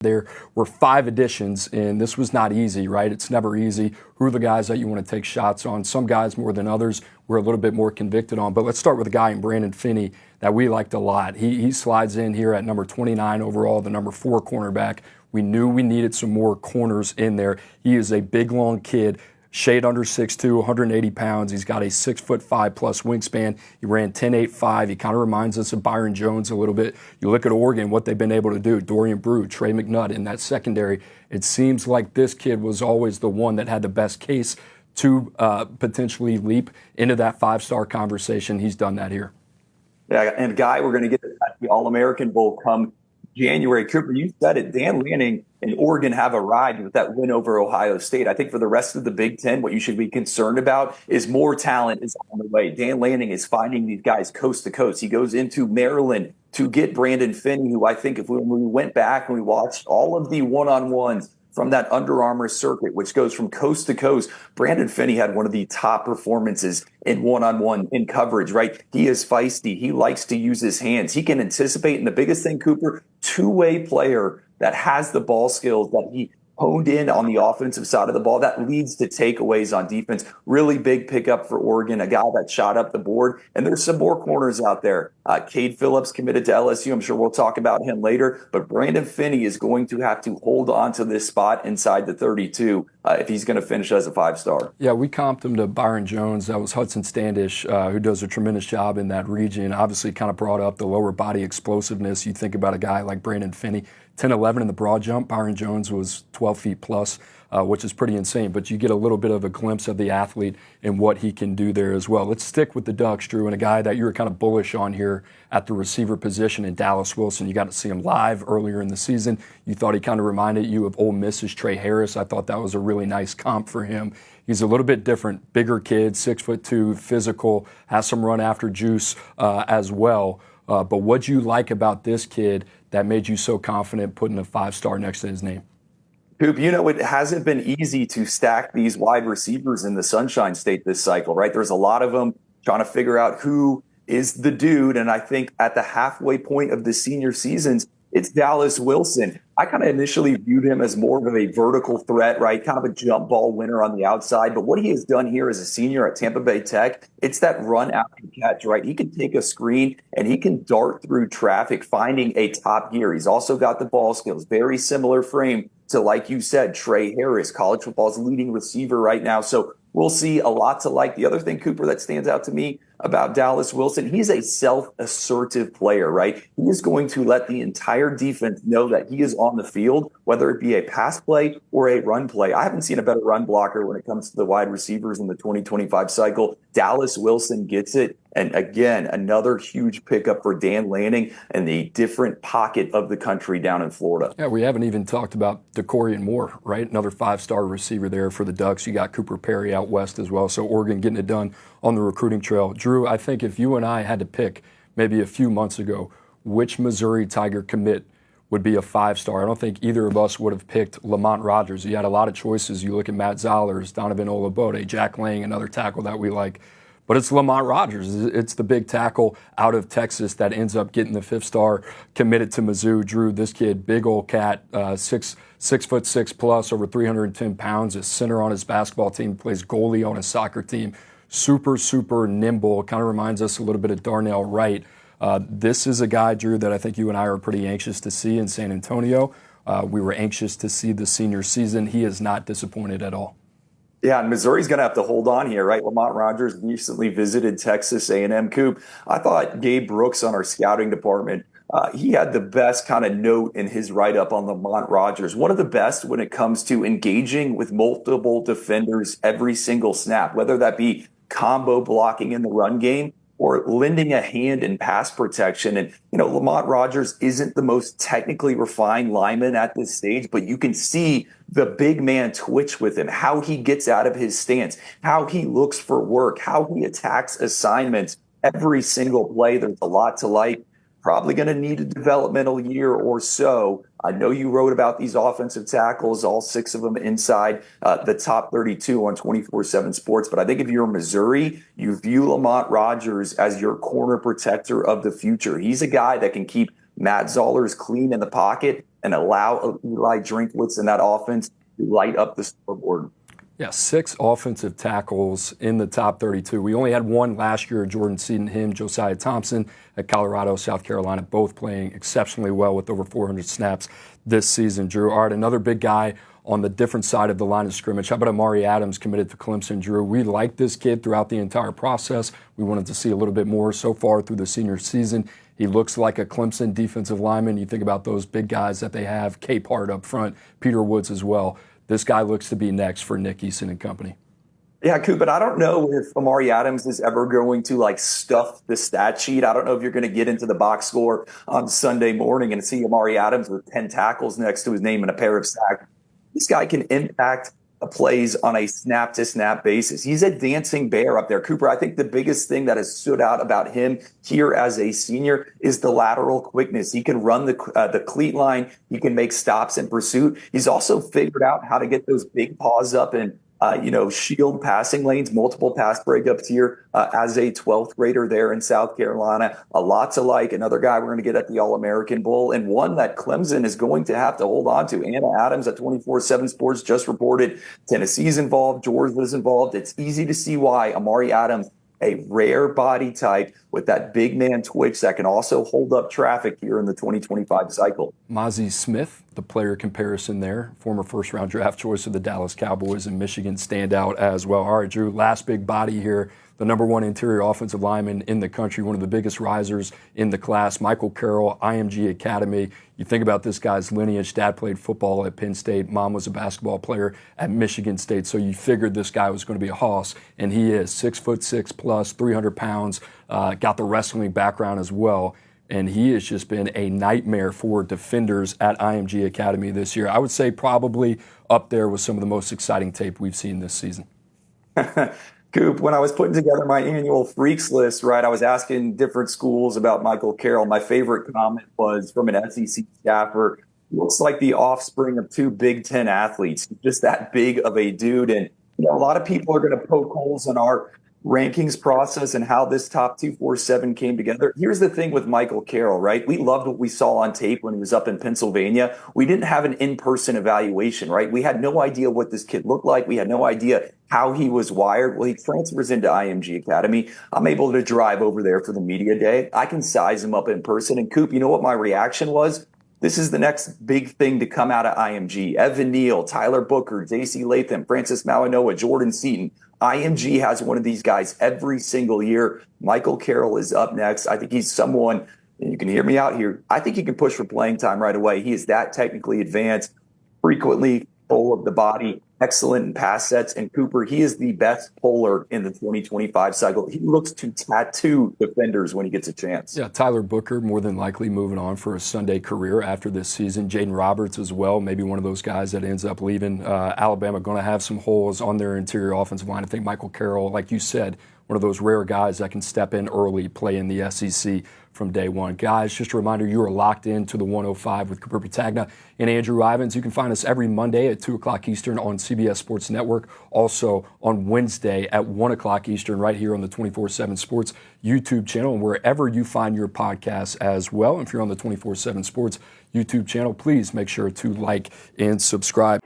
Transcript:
There were 5 additions, and this was not easy, right? It's never easy. Who are the guys that you want to take shots on? Some guys more than others we're a little bit more convicted on. But let's start with a guy in Brandon Finney that we liked a lot. He slides in here at number 29 overall, the number 4 cornerback. We knew we needed some more corners in there. He is a big, long kid. Shade under 6'2", 180 pounds. He's got a 6'5" plus wingspan. He ran 10.85. He kind of reminds us of Byron Jones a little bit. You look at Oregon, what they've been able to do. Dorian Brew, Trey McNutt in that secondary. It seems like this kid was always the one that had the best case to potentially leap into that 5-star conversation. He's done that here. Yeah, and Guy, we're going to get at the All-American Bowl come January. Cooper, you said it. Dan Lanning and Oregon have arrived with that win over Ohio State. I think for the rest of the Big Ten, what you should be concerned about is more talent is on the way. Dan Lanning is finding these guys coast to coast. He goes into Maryland to get Brandon Finney, who I think if we went back and we watched all of the one-on-ones from that Under Armour circuit, which goes from coast to coast, Brandon Finney had one of the top performances in one-on-one in coverage, right? He is feisty. He likes to use his hands. He can anticipate. And the biggest thing, Cooper, two-way player that has the ball skills that he honed in on the offensive side of the ball. That leads to takeaways on defense. Really big pickup for Oregon, a guy that shot up the board. And there's some more corners out there. Cade Phillips committed to LSU. I'm sure we'll talk about him later. But Brandon Finney is going to have to hold on to this spot inside the 32 if he's going to finish as a 5-star. Yeah, we comped him to Byron Jones. That was Hudson Standish, who does a tremendous job in that region. Obviously kind of brought up the lower body explosiveness. You think about a guy like Brandon Finney, 10-11 in the broad jump. Byron Jones was 12 feet plus, which is pretty insane. But you get a little bit of a glimpse of the athlete and what he can do there as well. Let's stick with the Ducks, Drew, and a guy that you were kind of bullish on here at the receiver position in Dallas Wilson. You got to see him live earlier in the season. You thought he kind of reminded you of Ole Miss's Trey Harris. I thought that was a really nice comp for him. He's a little bit different, bigger kid, 6'2", physical, has some run after juice as well. But what'd you like about this kid that made you so confident putting a 5-star next to his name? Coop, you know, it hasn't been easy to stack these wide receivers in the Sunshine State this cycle, right? There's a lot of them trying to figure out who is the dude. And I think at the halfway point of the senior seasons, it's Dallas Wilson. I kind of initially viewed him as more of a vertical threat, right? Kind of a jump ball winner on the outside. But what he has done here as a senior at Tampa Bay Tech, it's that run after catch, right? He can take a screen and he can dart through traffic, finding a top gear. He's also got the ball skills, very similar frame to, like you said, Trey Harris, college football's leading receiver right now. So we'll see a lot to like. The other thing, Cooper, that stands out to me about Dallas Wilson, he's a self-assertive player, right? He is going to let the entire defense know that he is on the field, whether it be a pass play or a run play. I haven't seen a better run blocker when it comes to the wide receivers in the 2025 cycle. Dallas Wilson gets it. And again, another huge pickup for Dan Lanning and the different pocket of the country down in Florida. Yeah, we haven't even talked about DeCorian Moore, right? Another 5-star receiver there for the Ducks. You got Cooper Perry out west as well. So Oregon getting it done on the recruiting trail. Drew, I think if you and I had to pick maybe a few months ago which Missouri Tiger commit would be a 5-star, I don't think either of us would have picked Lamont Rogers. You had a lot of choices. You look at Matt Zollers, Donovan Olabode, Jack Lang, another tackle that we like. But it's Lamont Rogers. It's the big tackle out of Texas that ends up getting the 5-star committed to Mizzou. Drew, this kid, big old cat, 6'6" plus, over 310 pounds, is center on his basketball team, plays goalie on his soccer team. Super, super nimble. Kind of reminds us a little bit of Darnell Wright. This is a guy, Drew, that I think you and I are pretty anxious to see in San Antonio. We were anxious to see the senior season. He is not disappointed at all. Yeah, and Missouri's going to have to hold on here, right? Lamont Rogers recently visited Texas A&M. Coop, I thought Gabe Brooks on our scouting department, he had the best kind of note in his write-up on Lamont Rogers. One of the best when it comes to engaging with multiple defenders every single snap, whether that be combo blocking in the run game or lending a hand in pass protection. And, you know, Lamont Rogers isn't the most technically refined lineman at this stage, but you can see the big man twitch with him, how he gets out of his stance, how he looks for work, how he attacks assignments every single play. There's a lot to like. Probably going to need a developmental year or so. I know you wrote about these offensive tackles, all 6 of them inside the top 32 on 24/7 Sports. But I think if you're Missouri, you view Lamont Rogers as your corner protector of the future. He's a guy that can keep Matt Zollers clean in the pocket. and allow Eli Drinkwitz in that offense to light up the scoreboard. Yeah, 6 offensive tackles in the top 32. We only had one last year, Jordan Seaton, him, Josiah Thompson at Colorado, South Carolina, both playing exceptionally well with over 400 snaps this season. Drew, all right, another big guy on the different side of the line of scrimmage. How about Amari Adams committed to Clemson, Drew? We liked this kid throughout the entire process. We wanted to see a little bit more so far through the senior season. He looks like a Clemson defensive lineman. You think about those big guys that they have, Capehart up front, Peter Woods as well. This guy looks to be next for Nick Eason and company. Yeah, Coop, but I don't know if Amari Adams is ever going to stuff the stat sheet. I don't know if you're going to get into the box score on Sunday morning and see Amari Adams with 10 tackles next to his name and a pair of sacks. This guy can impact plays on a snap-to-snap basis. He's a dancing bear up there. Cooper, I think the biggest thing that has stood out about him here as a senior is the lateral quickness. He can run the cleat line. He can make stops in pursuit. He's also figured out how to get those big paws up and shield passing lanes, multiple pass breakups here as a 12th grader there in South Carolina. A lot to like. Another guy we're going to get at the All-American Bowl, and one that Clemson is going to have to hold on to. Anna Adams at 24/7 Sports just reported Tennessee's involved, Georgia's involved. It's easy to see why Amari Adams, a rare body type with that big man twitch that can also hold up traffic here in the 2025 cycle. Mozzie Smith, the player comparison there, former first-round draft choice of the Dallas Cowboys and Michigan standout as well. All right, Drew, last big body here, the number 1 interior offensive lineman in the country, one of the biggest risers in the class, Michael Carroll, IMG Academy. You think about this guy's lineage. Dad played football at Penn State. Mom was a basketball player at Michigan State. So you figured this guy was going to be a hoss, and he is 6'6" plus, 300 pounds, got the wrestling background as well. And he has just been a nightmare for defenders at IMG Academy this year. I would say probably up there with some of the most exciting tape we've seen this season. Coop, when I was putting together my annual freaks list, right, I was asking different schools about Michael Carroll. My favorite comment was from an SEC staffer. Looks like the offspring of 2 Big Ten athletes, just that big of a dude. And a lot of people are going to poke holes in our rankings process and how this top 247 came together. Here's the thing with Michael Carroll, right? We loved what we saw on tape when he was up in Pennsylvania. We didn't have an in-person evaluation, right? We had no idea what this kid looked like. We had no idea how he was wired. Well, he transfers into IMG Academy. I'm able to drive over there for the media day. I can size him up in person. And Coop, you know what my reaction was? This is the next big thing to come out of IMG. Evan Neal, Tyler Booker, J.C. Latham, Francis Malinois, Jordan Seaton. IMG has one of these guys every single year. Michael Carroll is up next. I think he's someone, and you can hear me out here, I think he can push for playing time right away. He is that technically advanced, frequently full of the body, excellent in pass sets. And Cooper, he is the best puller in the 2025 cycle. He looks to tattoo defenders when he gets a chance. Yeah, Tyler Booker more than likely moving on for a Sunday career after this season. Jaden Roberts as well, maybe one of those guys that ends up leaving. Alabama going to have some holes on their interior offensive line. I think Michael Carroll, like you said, one of those rare guys that can step in early, play in the SEC from day one. Guys, just a reminder, you are locked into the 105 with Cooper Patagna and Andrew Ivins. You can find us every Monday at 2 o'clock Eastern on CBS Sports Network. Also on Wednesday at 1 o'clock Eastern right here on the 24/7 Sports YouTube channel and wherever you find your podcasts as well. And if you're on the 24/7 Sports YouTube channel, please make sure to like and subscribe.